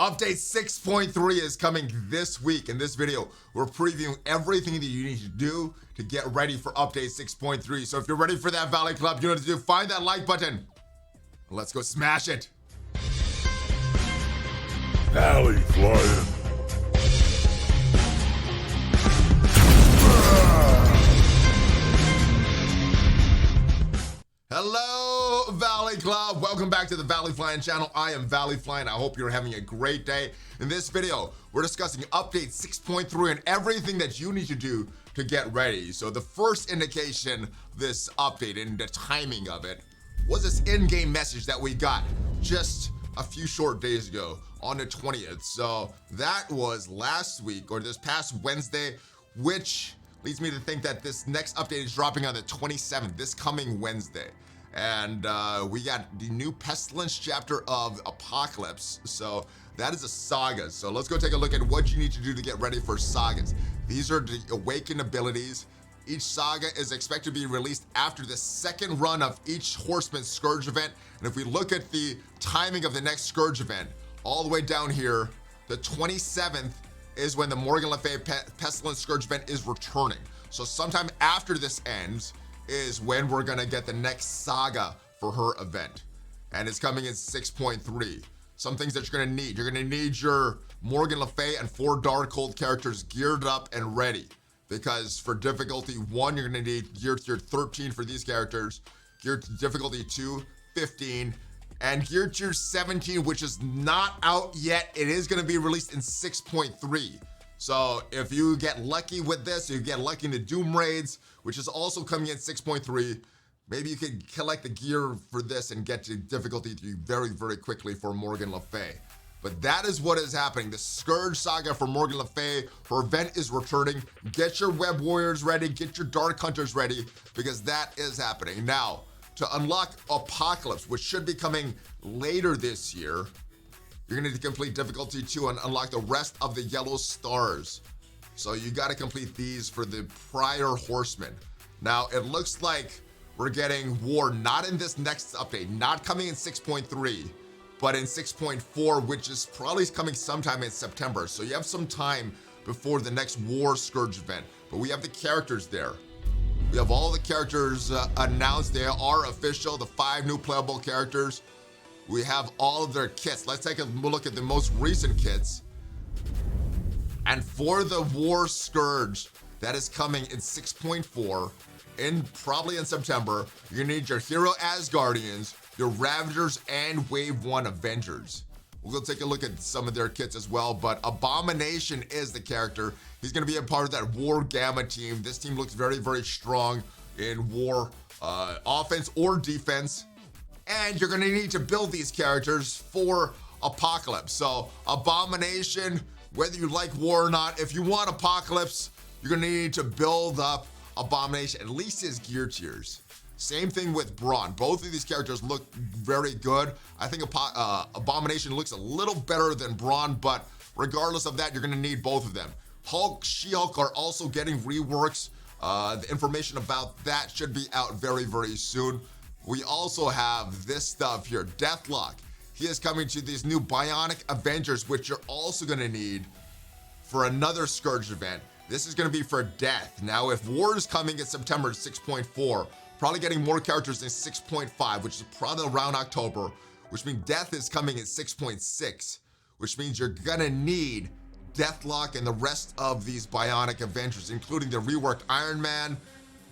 Update 6.3 is coming this week. In this video, we're previewing everything that you need to do to get ready for update 6.3. So if you're ready for that Valley Club, you know what to do. Find that like button. Let's go smash it. ValleyFlyin. Hello, Valley Club. Welcome back to the ValleyFlyin channel. I am ValleyFlyin. I hope you're having a great day. In this video, we're discussing update 6.3 and everything that you need to do to get ready. So the first indication of this update and the timing of it was this in-game message that we got just a few short days ago on the 20th. So that was last week, or this past Wednesday, which leads me to think that this next update is dropping on the 27th, this coming Wednesday. And we got the new Pestilence chapter of Apocalypse. So that is a saga. So let's go take a look at what you need to do to get ready for sagas. These are the Awaken Abilities. Each saga is expected to be released after the second run of each Horseman Scourge event. And if we look at the timing of the next Scourge event, all the way down here, the 27th is when the Morgan Le Fay Pestilence Scourge event is returning. So sometime after this ends is when we're gonna get the next saga for her event. And it's coming in 6.3. Some things that you're gonna need your Morgan Le Fay and 4 Darkhold characters geared up and ready. Because for difficulty 1, you're gonna need gear tier 13 for these characters, gear difficulty 2, 15, and gear tier 17, which is not out yet. It is gonna be released in 6.3. So if you get lucky with this, you get lucky in the Doom Raids, which is also coming in 6.3, maybe you could collect the gear for this and get to difficulty 3 very, very quickly for Morgan Le Fay. But that is what is happening. The Scourge saga for Morgan Le Fay, her event is returning. Get your Web Warriors ready, get your Dark Hunters ready, because that is happening. Now, to unlock Apocalypse, which should be coming later this year, you're gonna need to complete difficulty 2 and unlock the rest of the yellow stars. So you gotta complete these for the prior Horsemen. Now, it looks like we're getting War not in this next update, not coming in 6.3, but in 6.4, which is probably coming sometime in September. So you have some time before the next War Scourge event, but we have the characters there. We have all the characters announced. They are official, the 5 new playable characters. We have all of their kits. Let's take a look at the most recent kits. And for the War Scourge, that is coming in 6.4, probably in September, you're gonna need your Hero Asgardians, your Ravagers, and Wave 1 Avengers. We'll go take a look at some of their kits as well, but Abomination is the character. He's gonna be a part of that War Gamma team. This team looks very, very strong in War offense or defense. And you're gonna need to build these characters for Apocalypse. So Abomination, whether you like War or not, if you want Apocalypse, you're gonna need to build up Abomination, at least his gear tiers. Same thing with Brawn. Both of these characters look very good. I think Abomination looks a little better than Brawn, but regardless of that, you're gonna need both of them. Hulk, She-Hulk are also getting reworks. The information about that should be out very, very soon. We also have this stuff here, Deathlock. He is coming to these new Bionic Avengers, which you're also gonna need for another Scourge event. This is gonna be for Death. Now, if War is coming in September 6.4, probably getting more characters in 6.5, which is probably around October, which means Death is coming in 6.6, which means you're gonna need Deathlock and the rest of these Bionic Avengers, including the reworked Iron Man,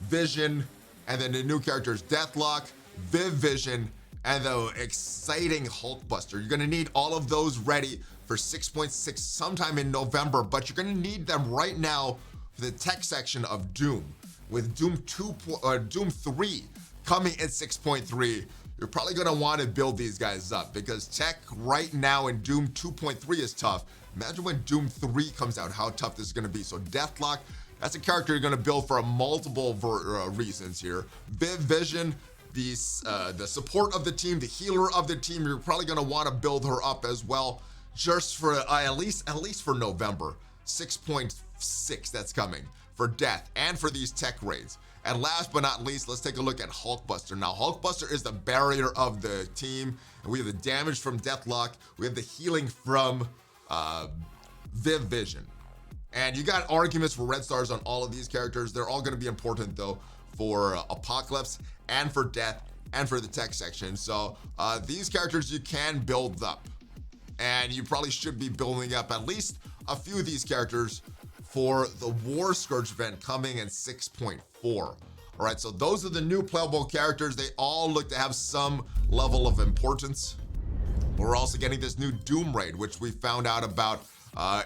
Vision, and then the new characters Deathlock, Vision, and the exciting Hulkbuster. You're gonna need all of those ready for 6.6 sometime in November, but you're gonna need them right now for the tech section of Doom. With Doom 3 coming in 6.3, you're probably gonna wanna build these guys up because tech right now in Doom 2.3 is tough. Imagine when Doom 3 comes out, how tough this is gonna be. So Deathlock, that's a character you're gonna build for multiple reasons here. Vision, the support of the team, the healer of the team, you're probably gonna wanna build her up as well, just for at least for November. 6.6 that's coming for Death and for these tech raids. And last but not least, let's take a look at Hulkbuster. Now, Hulkbuster is the barrier of the team, and we have the damage from Deathlock, we have the healing from Viv Vision. And you got arguments for red stars on all of these characters. They're all gonna be important though for Apocalypse and for Death and for the tech section. So these characters you can build up, and you probably should be building up at least a few of these characters for the War Scourge event coming in 6.4. All right, so those are the new playable characters. They all look to have some level of importance. We're also getting this new Doom raid, which we found out about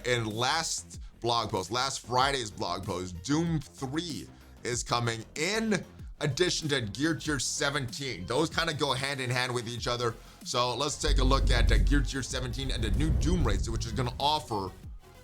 in last Friday's blog post. Doom 3 is coming in addition to Gear Tier 17. Those kind of go hand in hand with each other. So let's take a look at Gear Tier 17 and the new Doom raids, which is going to offer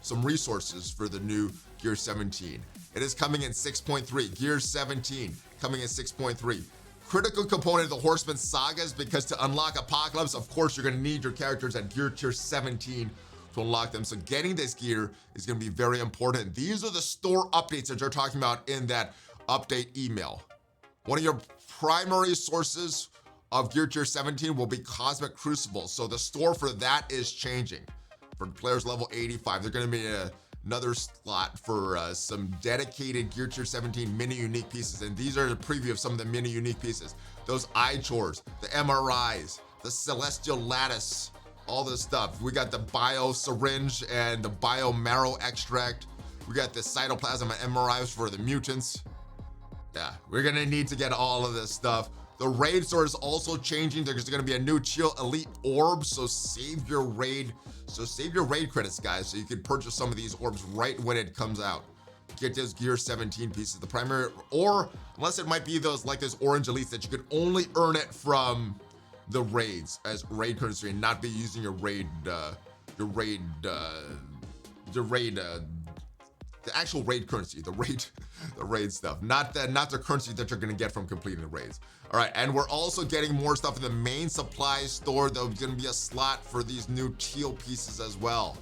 some resources for the new Gear 17. It is coming in 6.3. Gear 17 coming in 6.3. Critical component of the Horseman sagas, because to unlock Apocalypse, of course, you're going to need your characters at Gear Tier 17 to unlock them. So getting this gear is going to be very important. These are the store updates that you're talking about in that update email. One of your primary sources of Gear Tier 17 will be Cosmic Crucible. So the store for that is changing. For players level 85, they're going to be another slot for some dedicated Gear Tier 17 mini unique pieces. And these are the preview of some of the mini unique pieces. Those eye chores, the MRIs, the Celestial Lattice, all this stuff. We got the bio syringe and the bio marrow extract. We got the cytoplasm MRIs for the mutants. Yeah, we're gonna need to get all of this stuff. The raid store is also changing. There's gonna be a new Teal Elite orb, so save your raid credits, guys, so you can purchase some of these orbs right when it comes out. Get those Gear 17 pieces, the primary, or unless it might be those like those orange elites that you could only earn it from the raids as raid currency and not be using your the actual raid currency, the raid stuff, not the currency that you're gonna get from completing the raids. All right, and we're also getting more stuff in the main supply store. There's gonna be a slot for these new teal pieces as well.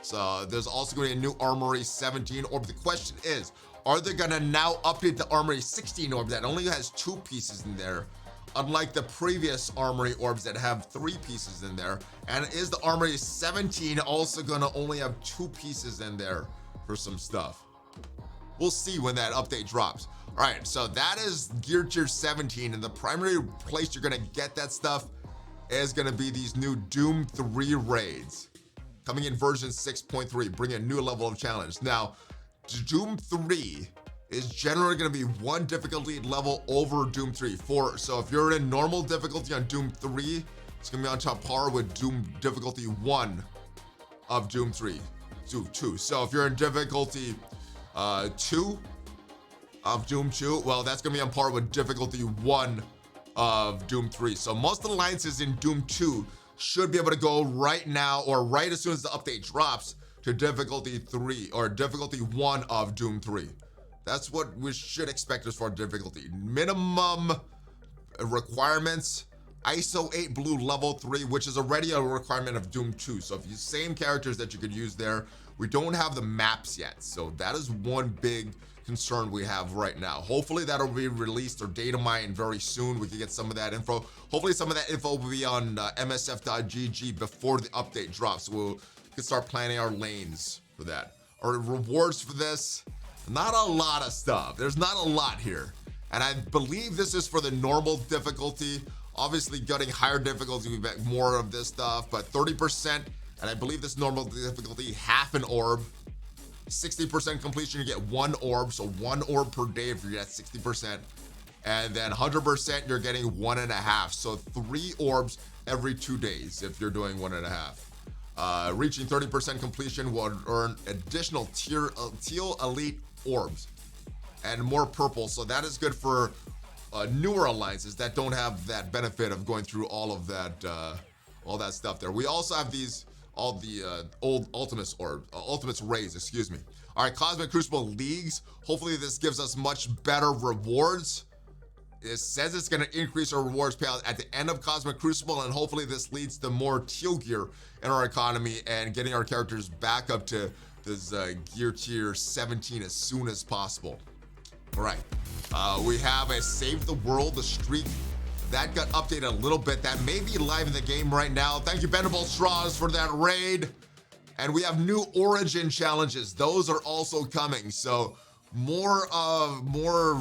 So there's also gonna be a new Armory 17 orb. The question is, are they gonna now update the Armory 16 orb that only has 2 pieces in there, unlike the previous Armory orbs that have 3 pieces in there? And is the Armory 17 also gonna only have 2 pieces in there for some stuff? We'll see when that update drops. All right, so that is Gear Tier 17, and the primary place you're gonna get that stuff is gonna be these new Doom 3 raids coming in version 6.3, bring a new level of challenge. Now, Doom 3 is generally gonna be 1 difficulty level over Doom 3. So if you're in normal difficulty on Doom 3, it's gonna be on top par with Doom difficulty 1 of Doom 3. 2. So if you're in difficulty 2 of Doom 2, well, that's gonna be on par with difficulty 1 of Doom 3. So most alliances in Doom 2 should be able to go right now, or right as soon as the update drops, to difficulty 3 or difficulty 1 of Doom 3. That's what we should expect as far as difficulty. Minimum requirements, ISO 8 blue level 3, which is already a requirement of Doom 2. So if you same characters that you could use there, we don't have the maps yet. So that is one big concern we have right now. Hopefully that'll be released or data mined very soon. We can get some of that info. Hopefully some of that info will be on msf.gg before the update drops. So we can start planning our lanes for that. Our rewards for this, not a lot of stuff. There's not a lot here. And I believe this is for the normal difficulty. Obviously getting higher difficulty, we get more of this stuff, but 30%, and I believe this normal difficulty, half an orb. 60% completion, you get 1 orb, so 1 orb per day if you're at 60%. And then 100%, you're getting 1.5. So 3 orbs every 2 days if you're doing 1.5. Reaching 30% completion will earn additional teal elite orbs and more purple. So that is good for newer alliances that don't have that benefit of going through all of that stuff there. We also have all the old Ultimates raids, excuse me. All right, Cosmic Crucible Leagues. Hopefully this gives us much better rewards. It says it's gonna increase our rewards payout at the end of Cosmic Crucible, and hopefully this leads to more teal gear in our economy and getting our characters back up to this Gear Tier 17 as soon as possible. All right, We have a Save the World, the streak. That got updated a little bit. That may be live in the game right now. Thank you, Bendable Straws, for that raid. And we have new Origin challenges. Those are also coming. So more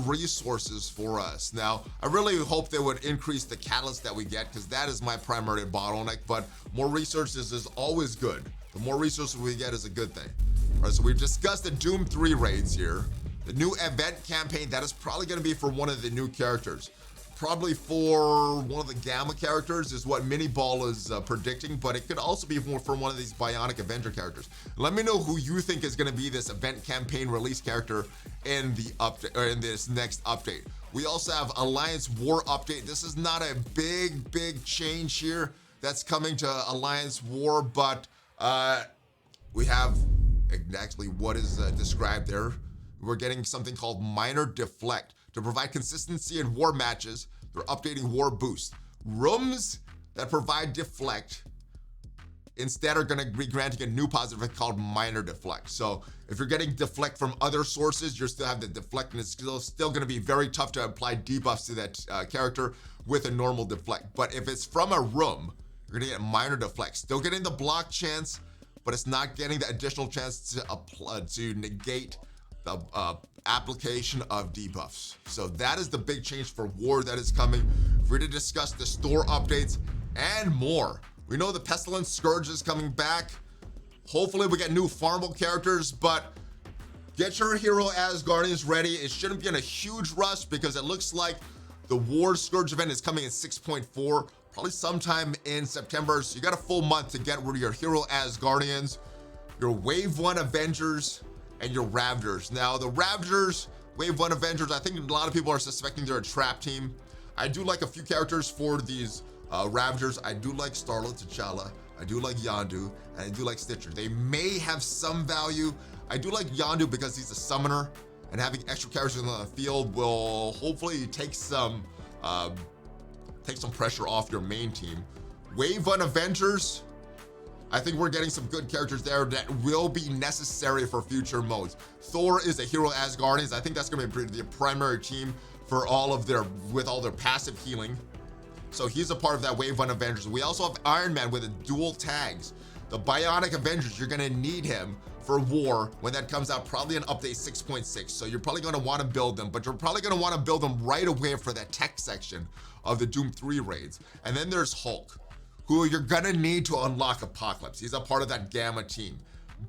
resources for us. Now, I really hope they would increase the catalyst that we get, because that is my primary bottleneck, but more resources is always good. The more resources we get is a good thing. All right, so we've discussed the Doom 3 raids here. The new event campaign, that is probably gonna be for one of the new characters. Probably for one of the Gamma characters is what Mini Ball is predicting, but it could also be for one of these Bionic Avenger characters. Let me know who you think is going to be this event campaign release character in the update, or in this next update. We also have Alliance War update. This is not a big change here that's coming to Alliance War, but we have exactly what is described there. We're getting something called Minor Deflect. To provide consistency in war matches, they're updating War Boost. Rooms that provide Deflect instead are gonna be granting a new positive effect called Minor Deflect. So if you're getting Deflect from other sources, you still have the Deflect, and it's still gonna be very tough to apply debuffs to that character with a normal Deflect. But if it's from a room, you're gonna get Minor Deflect. Still getting the block chance, but it's not getting the additional chance to negate the application of debuffs. So that is the big change for War that is coming. We're going to discuss the store updates and more. We know the Pestilence Scourge is coming back. Hopefully we get new farmable characters, but get your hero Asgardians ready. It shouldn't be in a huge rush, because it looks like the War Scourge event is coming in 6.4, probably sometime in September. So you got a full month to get rid of your hero Asgardians, your Wave 1 Avengers, and your Ravagers. Now, the Ravagers, Wave 1 Avengers, I think a lot of people are suspecting they're a trap team. I do like a few characters for these Ravagers. I do like Starlet T'Challa, I do like Yondu, and I do like Stitcher. They may have some value. I do like Yondu because he's a summoner, and having extra characters on the field will hopefully take some pressure off your main team. Wave 1 Avengers, I think we're getting some good characters there that will be necessary for future modes. Thor is a hero Asgardians. I think that's gonna be the primary team for all of with all their passive healing. So he's a part of that Wave 1 Avengers. We also have Iron Man with dual tags. The Bionic Avengers, you're gonna need him for War when that comes out, probably in update 6.6. So you're probably gonna wanna build them, but you're probably gonna wanna build them right away for that tech section of the Doom 3 raids. And then there's Hulk, who you're gonna need to unlock Apocalypse. He's a part of that Gamma team.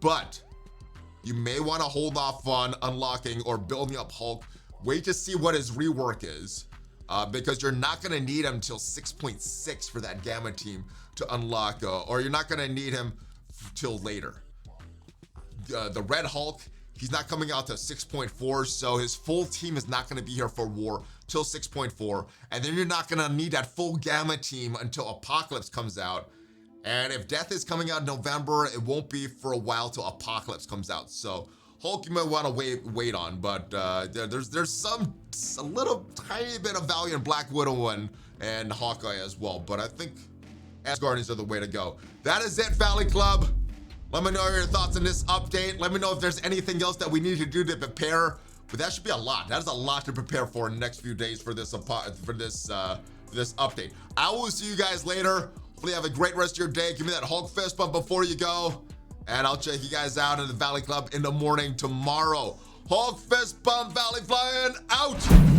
But you may wanna hold off on unlocking or building up Hulk. Wait to see what his rework is, because you're not gonna need him until 6.6 for that Gamma team to unlock, or you're not gonna need him till later. The Red Hulk, he's not coming out to 6.4, so his full team is not gonna be here for War till 6.4, and then you're not gonna need that full Gamma team until Apocalypse comes out. And if Death is coming out in November, it won't be for a while till Apocalypse comes out. So Hulk you might wanna wait on, but there's a little tiny bit of value in Black Widow and Hawkeye as well, but I think Asgardians are the way to go. That is it, Valley Club. Let me know your thoughts on this update. Let me know if there's anything else that we need to do to prepare. But that should be a lot. That is a lot to prepare for in the next few days for this update. I will see you guys later. Hopefully you have a great rest of your day. Give me that Hulk fist bump before you go. And I'll check you guys out in the Valley Club in the morning tomorrow. Hulk fist bump, ValleyFlyin out.